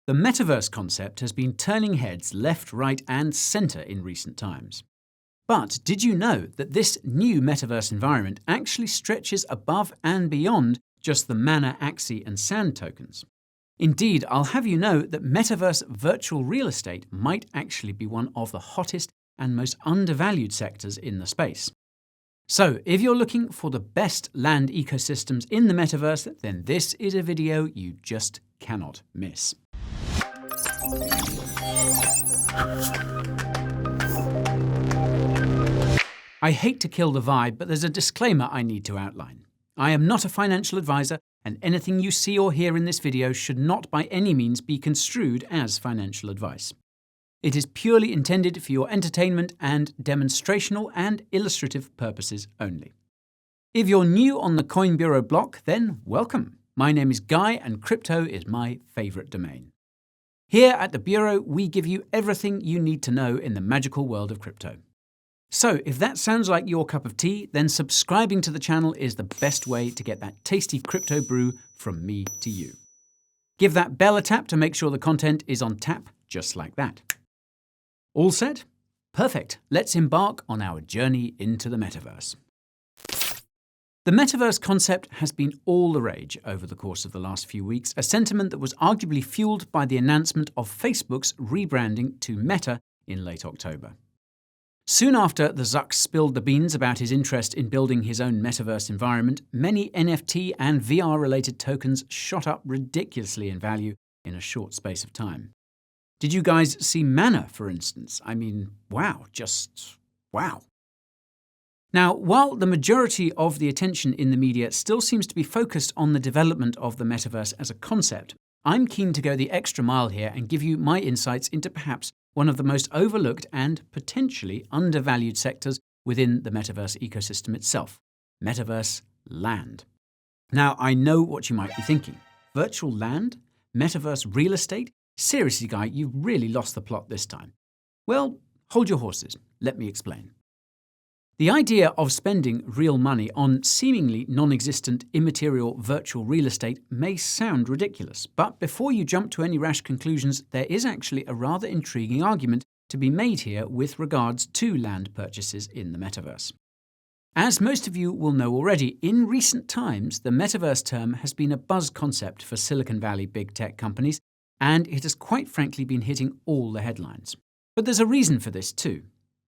The Metaverse concept has been turning heads left, right, and centre in recent times. But did you know that this new Metaverse environment actually stretches above and beyond just the Mana, Axie, and Sand tokens? Indeed, I'll have you know that Metaverse virtual real estate might actually be one of the hottest and most undervalued sectors in the space. So, if you're looking for the best land ecosystems in the Metaverse, then this is a video you just cannot miss. I hate to kill the vibe, but there's a disclaimer I need to outline. I am not a financial advisor, and anything you see or hear in this video should not by any means be construed as financial advice. It is purely intended for your entertainment and demonstrational and illustrative purposes only. If you're new on the Coin Bureau block, then welcome. My name is Guy, and crypto is my favourite domain. Here at the Bureau, we give you everything you need to know in the magical world of crypto. So, if that sounds like your cup of tea, then subscribing to the channel is the best way to get that tasty crypto brew from me to you. Give that bell a tap to make sure the content is on tap, just like that. All set? Perfect. Let's embark on our journey into the Metaverse. The Metaverse concept has been all the rage over the course of the last few weeks, a sentiment that was arguably fueled by the announcement of Facebook's rebranding to Meta in late October. Soon after the Zuck spilled the beans about his interest in building his own metaverse environment, many NFT and VR-related tokens shot up ridiculously in value in a short space of time. Did you guys see Mana, for instance? I mean, wow, just wow. Now, while the majority of the attention in the media still seems to be focused on the development of the metaverse as a concept, I'm keen to go the extra mile here and give you my insights into perhaps one of the most overlooked and potentially undervalued sectors within the metaverse ecosystem itself, Metaverse land. Now, I know what you might be thinking. Virtual land? Metaverse real estate? Seriously, Guy, you've really lost the plot this time. Well, hold your horses. Let me explain. The idea of spending real money on seemingly non-existent immaterial virtual real estate may sound ridiculous, but before you jump to any rash conclusions, there is actually a rather intriguing argument to be made here with regards to land purchases in the metaverse. As most of you will know already, in recent times, the metaverse term has been a buzz concept for Silicon Valley big tech companies, and it has quite frankly been hitting all the headlines. But there's a reason for this too.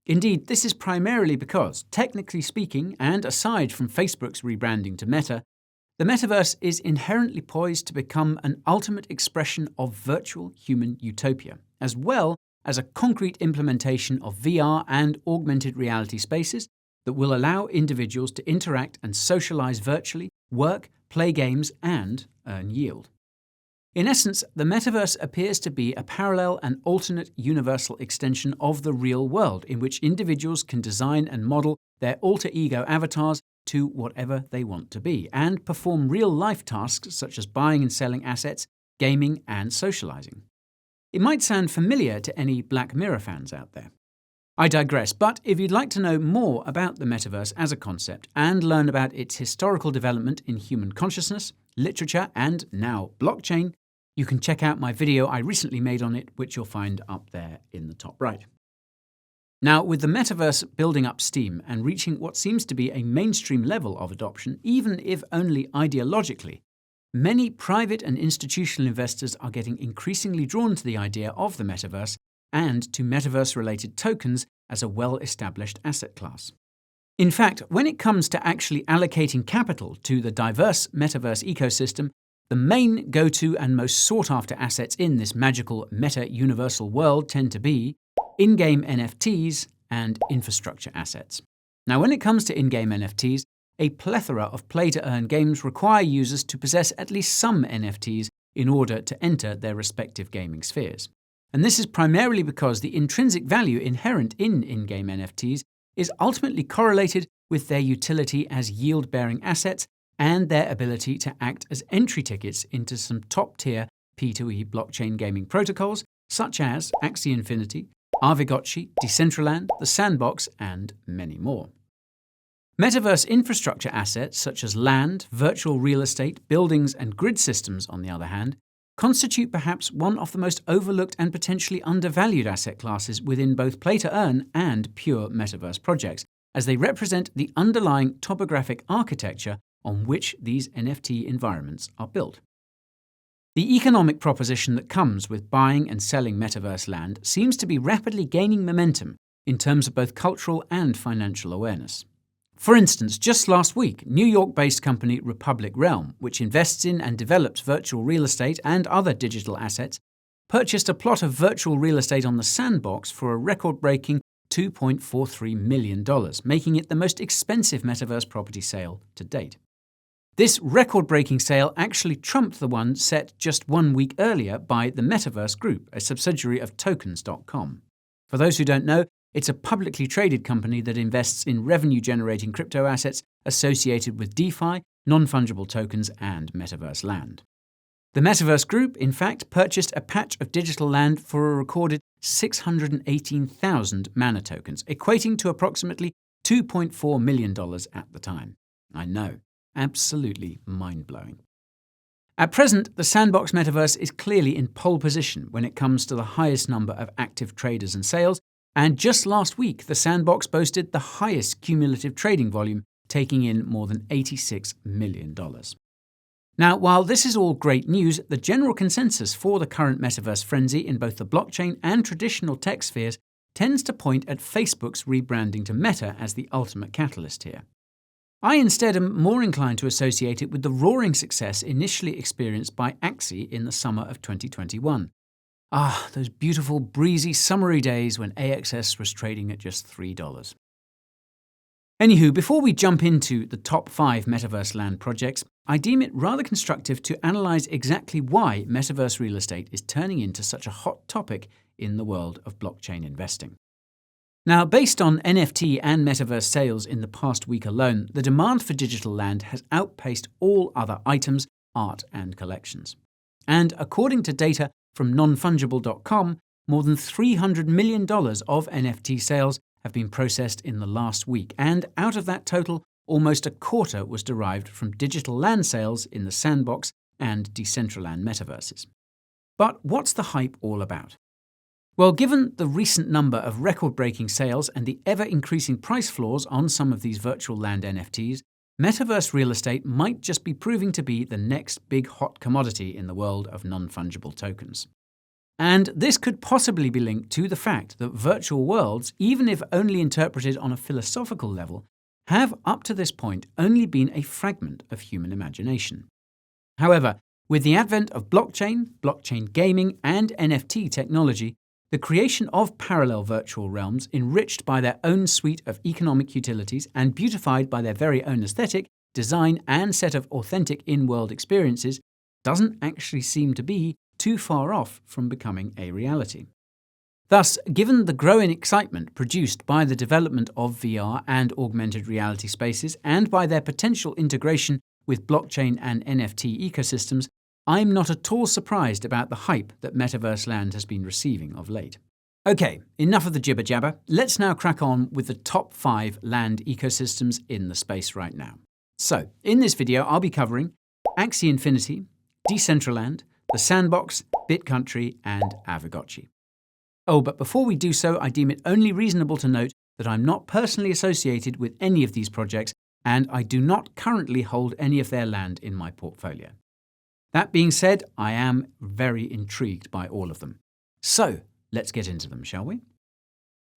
Indeed, this is primarily because, technically speaking, and aside from Facebook's rebranding to Meta, the metaverse is inherently poised to become an ultimate expression of virtual human utopia, as well as a concrete implementation of VR and augmented reality spaces that will allow individuals to interact and socialize virtually, work, play games, and earn yield. In essence, the metaverse appears to be a parallel and alternate universal extension of the real world in which individuals can design and model their alter ego avatars to whatever they want to be and perform real-life tasks such as buying and selling assets, gaming, and socializing. It might sound familiar to any Black Mirror fans out there. I digress, but if you'd like to know more about the metaverse as a concept and learn about its historical development in human consciousness, literature, and now blockchain, you can check out my video I recently made on it, which you'll find up there in the top right. Now, with the metaverse building up steam and reaching what seems to be a mainstream level of adoption, even if only ideologically, many private and institutional investors are getting increasingly drawn to the idea of the metaverse and to metaverse-related tokens as a well-established asset class. In fact, when it comes to actually allocating capital to the diverse metaverse ecosystem, the main go-to and most sought-after assets in this magical meta-universal world tend to be in-game NFTs and infrastructure assets. Now, when it comes to in-game NFTs, a plethora of play-to-earn games require users to possess at least some NFTs in order to enter their respective gaming spheres. And this is primarily because the intrinsic value inherent in in-game NFTs is ultimately correlated with their utility as yield-bearing assets and their ability to act as entry tickets into some top-tier P2E blockchain gaming protocols, such as Axie Infinity, Arvigocci, Decentraland, the Sandbox, and many more. Metaverse infrastructure assets such as land, virtual real estate, buildings, and grid systems, on the other hand, constitute perhaps one of the most overlooked and potentially undervalued asset classes within both play-to-earn and pure metaverse projects, as they represent the underlying topographic architecture on which these NFT environments are built. The economic proposition that comes with buying and selling metaverse land seems to be rapidly gaining momentum in terms of both cultural and financial awareness. For instance, just last week, New York-based company Republic Realm, which invests in and develops virtual real estate and other digital assets, purchased a plot of virtual real estate on the Sandbox for a record-breaking $2.43 million, making it the most expensive metaverse property sale to date. This record-breaking sale actually trumped the one set just 1 week earlier by the Metaverse Group, a subsidiary of Tokens.com. For those who don't know, it's a publicly traded company that invests in revenue-generating crypto assets associated with DeFi, non-fungible tokens, and metaverse land. The Metaverse Group, in fact, purchased a patch of digital land for a recorded 618,000 mana tokens, equating to approximately $2.4 million at the time. I know. Absolutely mind-blowing. At present, the Sandbox Metaverse is clearly in pole position when it comes to the highest number of active traders and sales, and just last week the Sandbox boasted the highest cumulative trading volume, taking in more than $86 million. Now, while this is all great news, the general consensus for the current metaverse frenzy in both the blockchain and traditional tech spheres tends to point at Facebook's rebranding to Meta as the ultimate catalyst here. I instead am more inclined to associate it with the roaring success initially experienced by Axie in the summer of 2021. Ah, those beautiful, breezy, summery days when AXS was trading at just $3. Anywho, before we jump into the top 5 metaverse land projects, I deem it rather constructive to analyse exactly why metaverse real estate is turning into such a hot topic in the world of blockchain investing. Now, based on NFT and metaverse sales in the past week alone, the demand for digital land has outpaced all other items, art, and collections. And according to data from nonfungible.com, more than $300 million of NFT sales have been processed in the last week, and out of that total, almost a quarter was derived from digital land sales in the Sandbox and Decentraland metaverses. But what's the hype all about? Well, given the recent number of record-breaking sales and the ever-increasing price floors on some of these virtual land NFTs, metaverse real estate might just be proving to be the next big hot commodity in the world of non-fungible tokens. And this could possibly be linked to the fact that virtual worlds, even if only interpreted on a philosophical level, have up to this point only been a fragment of human imagination. However, with the advent of blockchain gaming, and NFT technology, the creation of parallel virtual realms enriched by their own suite of economic utilities and beautified by their very own aesthetic, design, and set of authentic in-world experiences doesn't actually seem to be too far off from becoming a reality. Thus, given the growing excitement produced by the development of VR and augmented reality spaces and by their potential integration with blockchain and NFT ecosystems, I'm not at all surprised about the hype that metaverse land has been receiving of late. Okay, enough of the jibber-jabber. Let's now crack on with the top 5 land ecosystems in the space right now. So, in this video, I'll be covering Axie Infinity, Decentraland, the Sandbox, BitCountry, and Aavegotchi. Oh, but before we do so, I deem it only reasonable to note that I'm not personally associated with any of these projects, and I do not currently hold any of their land in my portfolio. That being said, I am very intrigued by all of them. So, let's get into them, shall we?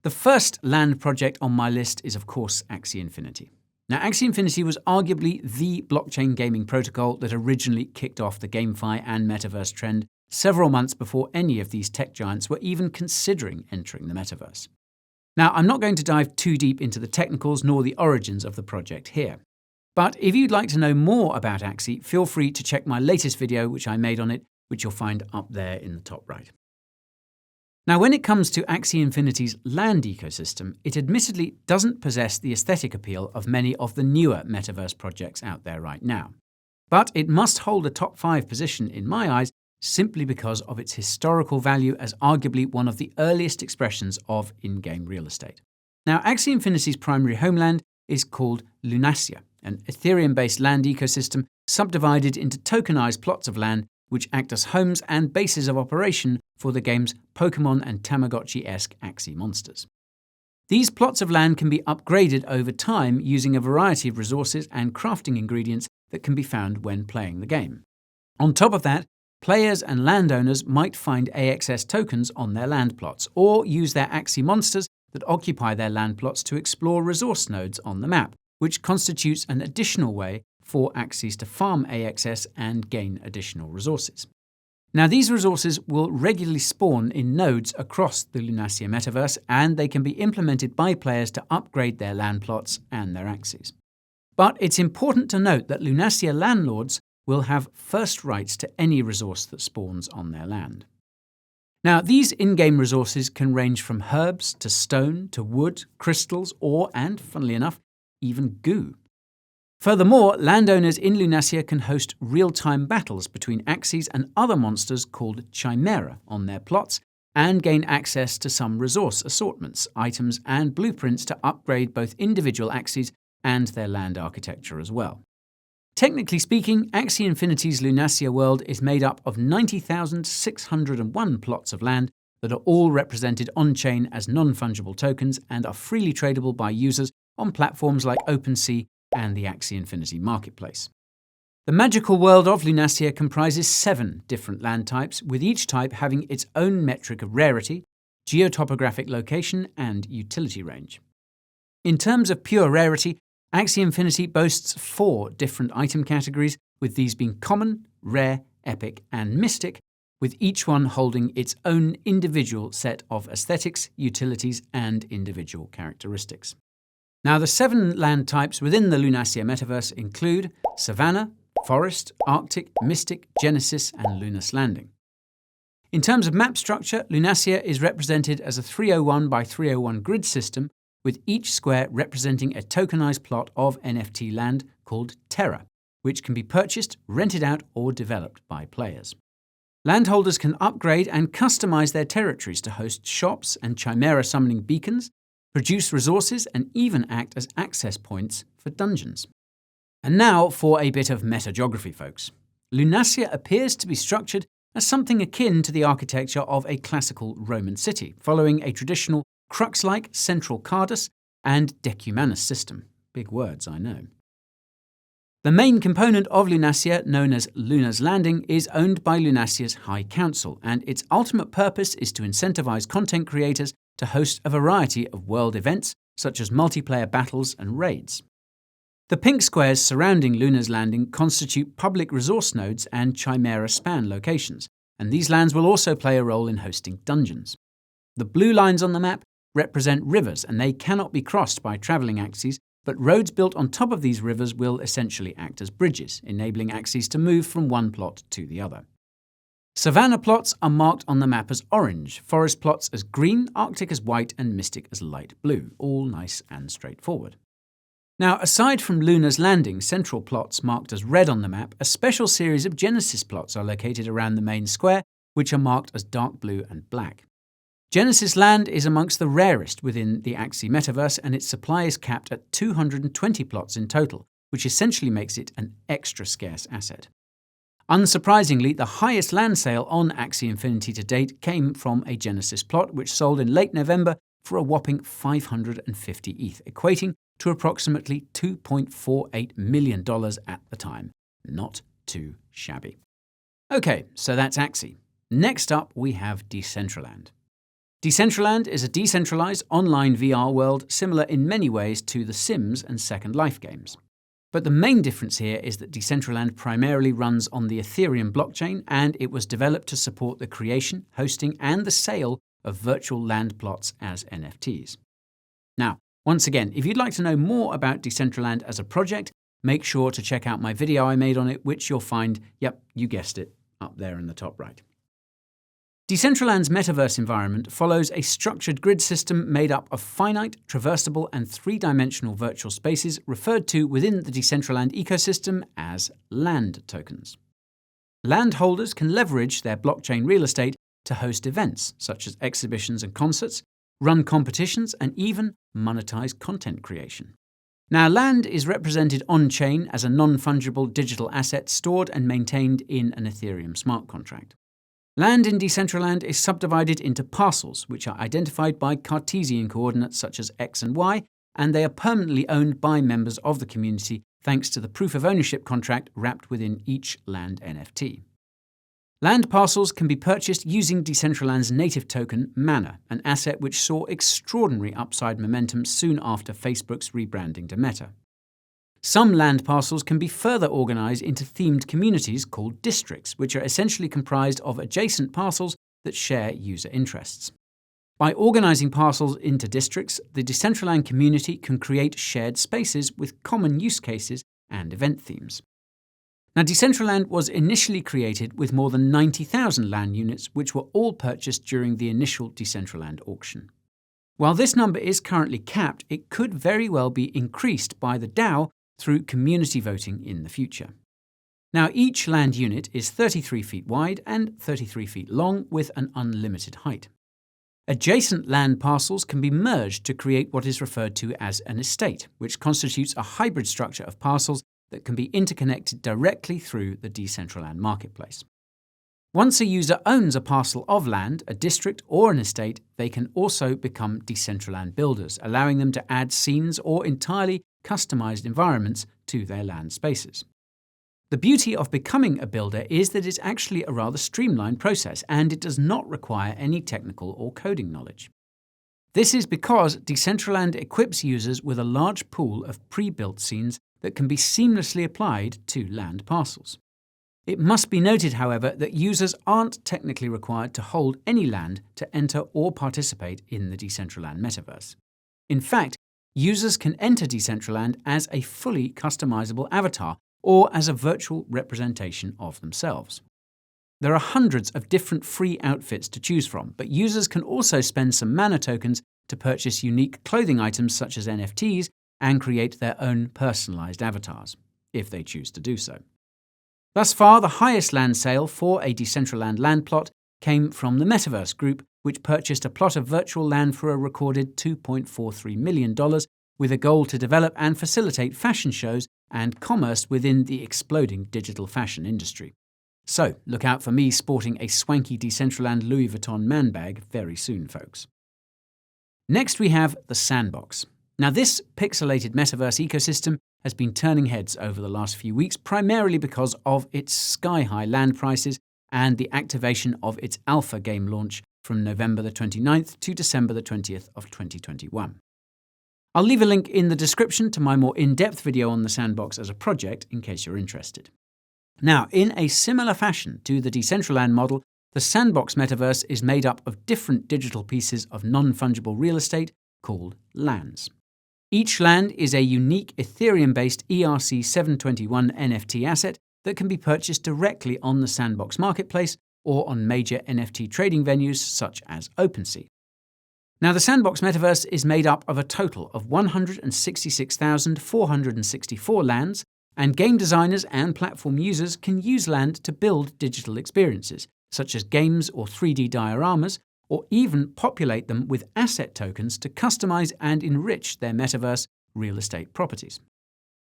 The first land project on my list is, of course, Axie Infinity. Now, Axie Infinity was arguably the blockchain gaming protocol that originally kicked off the GameFi and Metaverse trend several months before any of these tech giants were even considering entering the Metaverse. Now, I'm not going to dive too deep into the technicals nor the origins of the project here. But if you'd like to know more about Axie, feel free to check my latest video which I made on it, which you'll find up there in the top right. Now, when it comes to Axie Infinity's land ecosystem, it admittedly doesn't possess the aesthetic appeal of many of the newer metaverse projects out there right now. But it must hold a top 5 position in my eyes simply because of its historical value as arguably one of the earliest expressions of in-game real estate. Now, Axie Infinity's primary homeland is called Lunasia, an Ethereum-based land ecosystem subdivided into tokenized plots of land which act as homes and bases of operation for the game's Pokemon and Tamagotchi-esque Axie monsters. These plots of land can be upgraded over time using a variety of resources and crafting ingredients that can be found when playing the game. On top of that, players and landowners might find AXS tokens on their land plots, or use their Axie monsters that occupy their land plots to explore resource nodes on the map, which constitutes an additional way for Axies to farm AXS and gain additional resources. Now, these resources will regularly spawn in nodes across the Lunacia metaverse, and they can be implemented by players to upgrade their land plots and their Axies. But it's important to note that Lunacia landlords will have first rights to any resource that spawns on their land. Now, these in-game resources can range from herbs to stone to wood, crystals, or, and funnily enough, even goo. Furthermore, landowners in Lunacia can host real-time battles between Axies and other monsters called Chimera on their plots, and gain access to some resource assortments, items, and blueprints to upgrade both individual Axies and their land architecture as well. Technically speaking, Axie Infinity's Lunacia world is made up of 90,601 plots of land that are all represented on-chain as non-fungible tokens and are freely tradable by users on platforms like OpenSea and the Axie Infinity marketplace. The magical world of Lunacia comprises 7 different land types, with each type having its own metric of rarity, geotopographic location, and utility range. In terms of pure rarity, Axie Infinity boasts 4 different item categories, with these being common, rare, epic, and mystic, with each one holding its own individual set of aesthetics, utilities, and individual characteristics. Now, the 7 land types within the Lunacia metaverse include Savanna, Forest, Arctic, Mystic, Genesis, and Lunas Landing. In terms of map structure, Lunacia is represented as a 301 by 301 grid system, with each square representing a tokenized plot of NFT land called Terra, which can be purchased, rented out, or developed by players. Landholders can upgrade and customize their territories to host shops and chimera summoning beacons, produce resources, and even act as access points for dungeons. And now for a bit of metageography, folks. Lunacia appears to be structured as something akin to the architecture of a classical Roman city, following a traditional crux-like central cardus and decumanus system. Big words, I know. The main component of Lunacia, known as Lunas Landing, is owned by Lunacia's High Council, and its ultimate purpose is to incentivize content creators to host a variety of world events, such as multiplayer battles and raids. The pink squares surrounding Lunas Landing constitute public resource nodes and Chimera span locations, and these lands will also play a role in hosting dungeons. The blue lines on the map represent rivers, and they cannot be crossed by traveling Axies, but roads built on top of these rivers will essentially act as bridges, enabling Axies to move from one plot to the other. Savanna plots are marked on the map as orange, forest plots as green, Arctic as white, and Mystic as light blue, all nice and straightforward. Now, aside from Lunas Landing central plots marked as red on the map, a special series of Genesis plots are located around the main square, which are marked as dark blue and black. Genesis land is amongst the rarest within the Axie metaverse, and its supply is capped at 220 plots in total, which essentially makes it an extra scarce asset. Unsurprisingly, the highest land sale on Axie Infinity to date came from a Genesis plot, which sold in late November for a whopping 550 ETH, equating to approximately $2.48 million at the time. Not too shabby. Okay, so that's Axie. Next up, we have Decentraland. Decentraland is a decentralized online VR world similar in many ways to The Sims and Second Life games. But the main difference here is that Decentraland primarily runs on the Ethereum blockchain, and it was developed to support the creation, hosting, and the sale of virtual land plots as NFTs. Now, once again, if you'd like to know more about Decentraland as a project, make sure to check out my video I made on it, which you'll find, yep, you guessed it, up there in the top right. Decentraland's metaverse environment follows a structured grid system made up of finite, traversable, and 3-dimensional virtual spaces referred to within the Decentraland ecosystem as land tokens. Landholders can leverage their blockchain real estate to host events such as exhibitions and concerts, run competitions, and even monetize content creation. Now, land is represented on-chain as a non-fungible digital asset stored and maintained in an Ethereum smart contract. Land in Decentraland is subdivided into parcels, which are identified by Cartesian coordinates such as x and y, and they are permanently owned by members of the community thanks to the proof of ownership contract wrapped within each land NFT. Land parcels can be purchased using Decentraland's native token, Mana, an asset which saw extraordinary upside momentum soon after Facebook's rebranding to Meta. Some land parcels can be further organized into themed communities called districts, which are essentially comprised of adjacent parcels that share user interests. By organizing parcels into districts, the Decentraland community can create shared spaces with common use cases and event themes. Now, Decentraland was initially created with more than 90,000 land units, which were all purchased during the initial Decentraland auction. While this number is currently capped, it could very well be increased by the DAO through community voting in the future. Now, each land unit is 33 feet wide and 33 feet long with an unlimited height. Adjacent land parcels can be merged to create what is referred to as an estate, which constitutes a hybrid structure of parcels that can be interconnected directly through the Decentraland marketplace. Once a user owns a parcel of land, a district, or an estate, they can also become Decentraland builders, allowing them to add scenes or entirely customized environments to their land spaces. The beauty of becoming a builder is that it's actually a rather streamlined process, and it does not require any technical or coding knowledge. This is because Decentraland equips users with a large pool of pre-built scenes that can be seamlessly applied to land parcels. It must be noted, however, that users aren't technically required to hold any land to enter or participate in the Decentraland metaverse. In fact, users can enter Decentraland as a fully customizable avatar or as a virtual representation of themselves. There are hundreds of different free outfits to choose from, but users can also spend some Mana tokens to purchase unique clothing items such as NFTs and create their own personalized avatars, if they choose to do so. Thus far, the highest land sale for a Decentraland land plot came from the Metaverse group, which purchased a plot of virtual land for a recorded $2.43 million, with a goal to develop and facilitate fashion shows and commerce within the exploding digital fashion industry. So, look out for me sporting a swanky Decentraland Louis Vuitton man bag very soon, folks. Next, we have the Sandbox. Now, this pixelated metaverse ecosystem has been turning heads over the last few weeks, primarily because of its sky-high land prices and the activation of its alpha game launch from November the 29th to December the 20th of 2021. I'll leave a link in the description to my more in-depth video on the Sandbox as a project in case you're interested. Now, in a similar fashion to the Decentraland model, the Sandbox metaverse is made up of different digital pieces of non-fungible real estate called lands. Each land is a unique Ethereum-based ERC-721 NFT asset that can be purchased directly on the Sandbox marketplace or on major NFT trading venues such as OpenSea. Now, the Sandbox metaverse is made up of a total of 166,464 lands, and game designers and platform users can use land to build digital experiences, such as games or 3D dioramas, or even populate them with asset tokens to customize and enrich their metaverse real estate properties.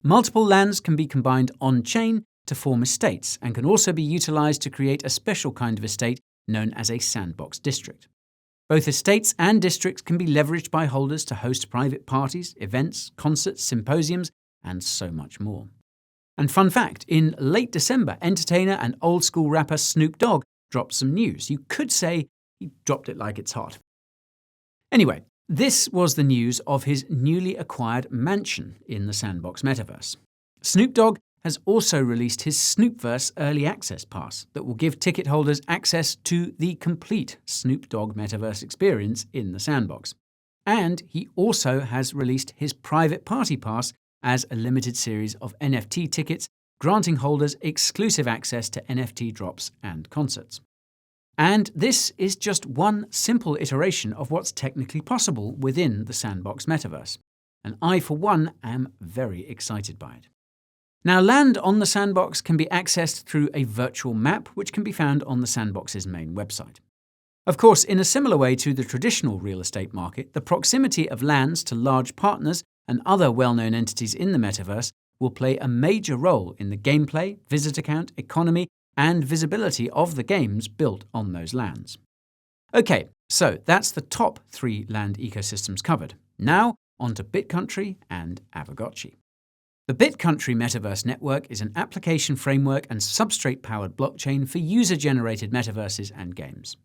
Multiple lands can be combined on-chain to form estates and can also be utilized to create a special kind of estate known as a sandbox district. Both estates and districts can be leveraged by holders to host private parties, events, concerts, symposiums, and so much more. And fun fact, in late December, entertainer and old-school rapper Snoop Dogg dropped some news. You could say he dropped it like it's hot. Anyway, this was the news of his newly acquired mansion in the Sandbox metaverse. Snoop Dogg has also released his Snoopverse Early Access Pass that will give ticket holders access to the complete Snoop Dogg metaverse experience in the Sandbox. And he also has released his Private Party Pass as a limited series of NFT tickets, granting holders exclusive access to NFT drops and concerts. And this is just one simple iteration of what's technically possible within the Sandbox metaverse. And I, for one, am very excited by it. Now, land on the Sandbox can be accessed through a virtual map, which can be found on the Sandbox's main website. Of course, in a similar way to the traditional real estate market, the proximity of lands to large partners and other well-known entities in the metaverse will play a major role in the gameplay, visitor count, economy, and visibility of the games built on those lands. Okay, so that's the top 3 land ecosystems covered. Now, on to BitCountry and Aavegotchi. The BitCountry Metaverse Network is an application framework and substrate-powered blockchain for user-generated metaverses and games.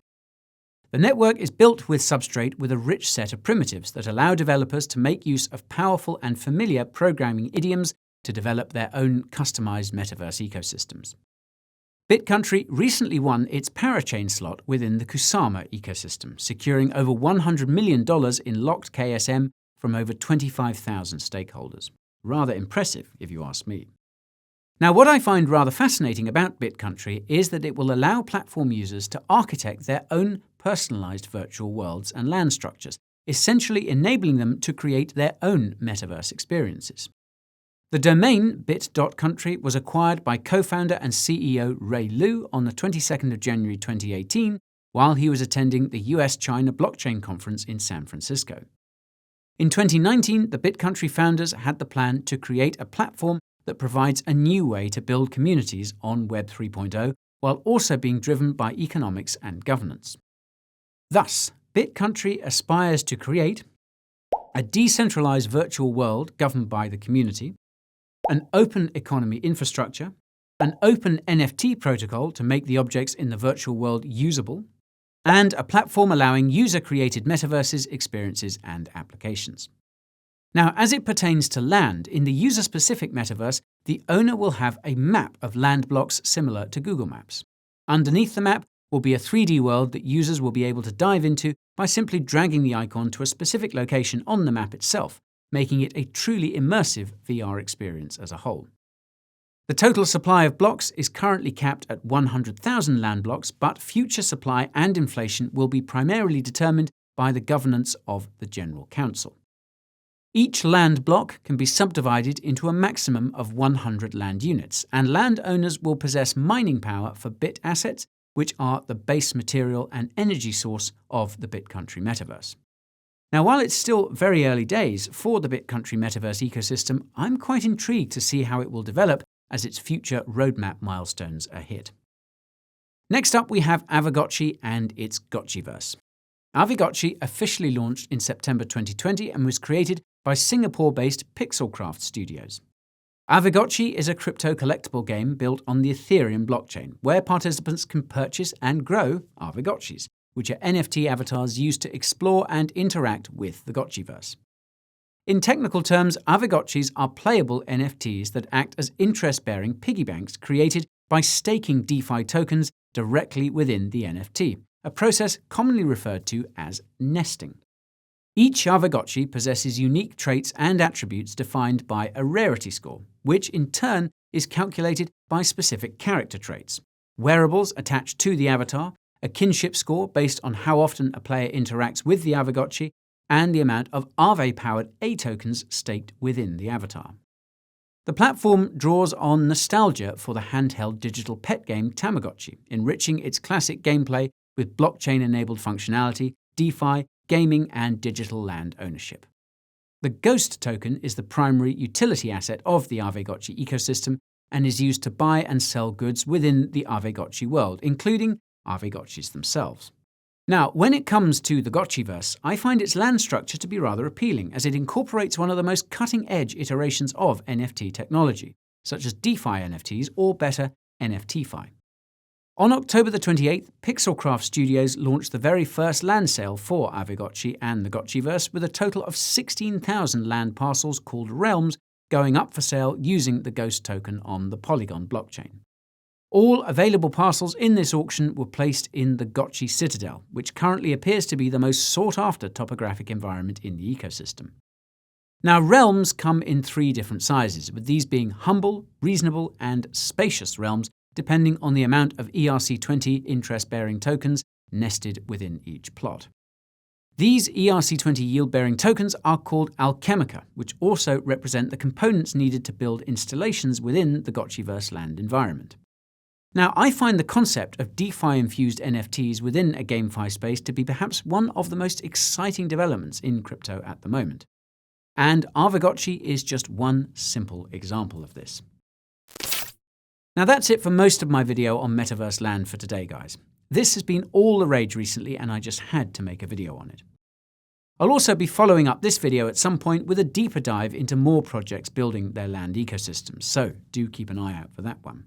The network is built with Substrate with a rich set of primitives that allow developers to make use of powerful and familiar programming idioms to develop their own customized metaverse ecosystems. BitCountry recently won its parachain slot within the Kusama ecosystem, securing over $100 million in locked KSM from over 25,000 stakeholders. Rather impressive, if you ask me. Now, what I find rather fascinating about BitCountry is that it will allow platform users to architect their own personalized virtual worlds and land structures, essentially enabling them to create their own metaverse experiences. The domain bit.country was acquired by co-founder and CEO Ray Liu on the 22nd of January 2018 while he was attending the US-China Blockchain Conference in San Francisco. In 2019, the BitCountry founders had the plan to create a platform that provides a new way to build communities on Web 3.0 while also being driven by economics and governance. Thus, BitCountry aspires to create a decentralized virtual world governed by the community, an open economy infrastructure, an open NFT protocol to make the objects in the virtual world usable, and a platform allowing user-created metaverses, experiences, and applications. Now, as it pertains to land, in the user-specific metaverse, the owner will have a map of land blocks similar to Google Maps. Underneath the map will be a 3D world that users will be able to dive into by simply dragging the icon to a specific location on the map itself, making it a truly immersive VR experience as a whole. The total supply of blocks is currently capped at 100,000 land blocks, but future supply and inflation will be primarily determined by the governance of the General Council. Each land block can be subdivided into a maximum of 100 land units, and landowners will possess mining power for bit assets, which are the base material and energy source of the BitCountry metaverse. Now, while it's still very early days for the BitCountry metaverse ecosystem, I'm quite intrigued to see how it will develop as its future roadmap milestones are hit. Next up, we have Aavegotchi and its Gotchiverse. Aavegotchi officially launched in September 2020 and was created by Singapore-based Pixelcraft Studios. Aavegotchi is a crypto collectible game built on the Ethereum blockchain, where participants can purchase and grow Aavegotchis, which are NFT avatars used to explore and interact with the Gotchiverse. In technical terms, Aavegotchis are playable NFTs that act as interest-bearing piggy banks created by staking DeFi tokens directly within the NFT, a process commonly referred to as nesting. Each Aavegotchi possesses unique traits and attributes defined by a rarity score, which in turn is calculated by specific character traits, wearables attached to the avatar, a kinship score based on how often a player interacts with the Aavegotchi, and the amount of Aave-powered A tokens staked within the avatar. The platform draws on nostalgia for the handheld digital pet game Tamagotchi, enriching its classic gameplay with blockchain-enabled functionality, DeFi, gaming, and digital land ownership. The Ghost token is the primary utility asset of the Aavegotchi ecosystem and is used to buy and sell goods within the Aavegotchi world, including Aavegotchis themselves. Now, when it comes to the Gotchiverse, I find its land structure to be rather appealing, as it incorporates one of the most cutting-edge iterations of NFT technology, such as DeFi NFTs, or better, NFTFi. On October the 28th, Pixelcraft Studios launched the very first land sale for Aavegotchi and the Gotchiverse, with a total of 16,000 land parcels called Realms going up for sale using the Ghost token on the Polygon blockchain. All available parcels in this auction were placed in the Gotchi Citadel, which currently appears to be the most sought-after topographic environment in the ecosystem. Now, realms come in 3 different sizes, with these being humble, reasonable, and spacious realms, depending on the amount of ERC20 interest-bearing tokens nested within each plot. These ERC20 yield-bearing tokens are called Alchemica, which also represent the components needed to build installations within the Gotchiverse land environment. Now, I find the concept of DeFi-infused NFTs within a GameFi space to be perhaps one of the most exciting developments in crypto at the moment. And Arvagocci is just one simple example of this. Now that's it for most of my video on Metaverse Land for today, guys. This has been all the rage recently, and I just had to make a video on it. I'll also be following up this video at some point with a deeper dive into more projects building their land ecosystems, so do keep an eye out for that one.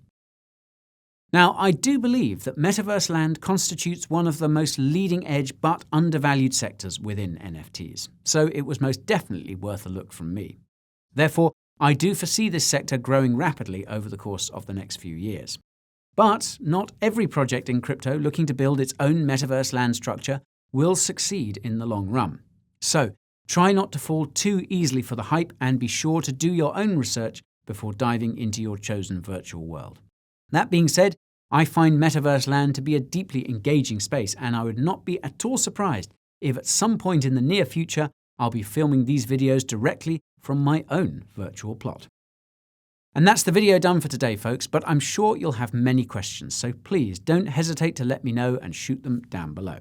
Now, I do believe that Metaverse Land constitutes one of the most leading-edge but undervalued sectors within NFTs, so it was most definitely worth a look from me. Therefore, I do foresee this sector growing rapidly over the course of the next few years. But not every project in crypto looking to build its own Metaverse Land structure will succeed in the long run. So, try not to fall too easily for the hype and be sure to do your own research before diving into your chosen virtual world. That being said, I find Metaverse Land to be a deeply engaging space, and I would not be at all surprised if at some point in the near future I'll be filming these videos directly from my own virtual plot. And that's the video done for today, folks, but I'm sure you'll have many questions, so please don't hesitate to let me know and shoot them down below.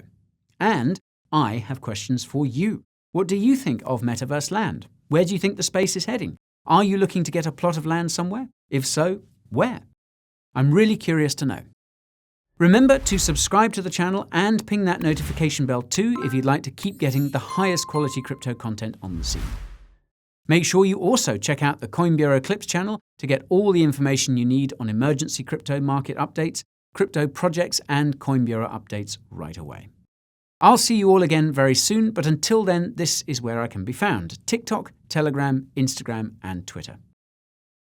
And I have questions for you. What do you think of Metaverse Land? Where do you think the space is heading? Are you looking to get a plot of land somewhere? If so, where? I'm really curious to know. Remember to subscribe to the channel and ping that notification bell too if you'd like to keep getting the highest quality crypto content on the scene. Make sure you also check out the Coin Bureau Clips channel to get all the information you need on emergency crypto market updates, crypto projects, and Coin Bureau updates right away. I'll see you all again very soon, but until then, this is where I can be found: TikTok, Telegram, Instagram, and Twitter.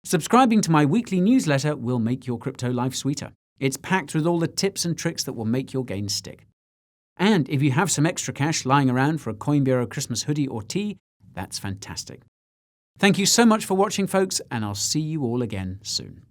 Subscribing to my weekly newsletter will make your crypto life sweeter. It's packed with all the tips and tricks that will make your gains stick. And if you have some extra cash lying around for a Coin Bureau Christmas hoodie or tee, that's fantastic. Thank you so much for watching, folks, and I'll see you all again soon.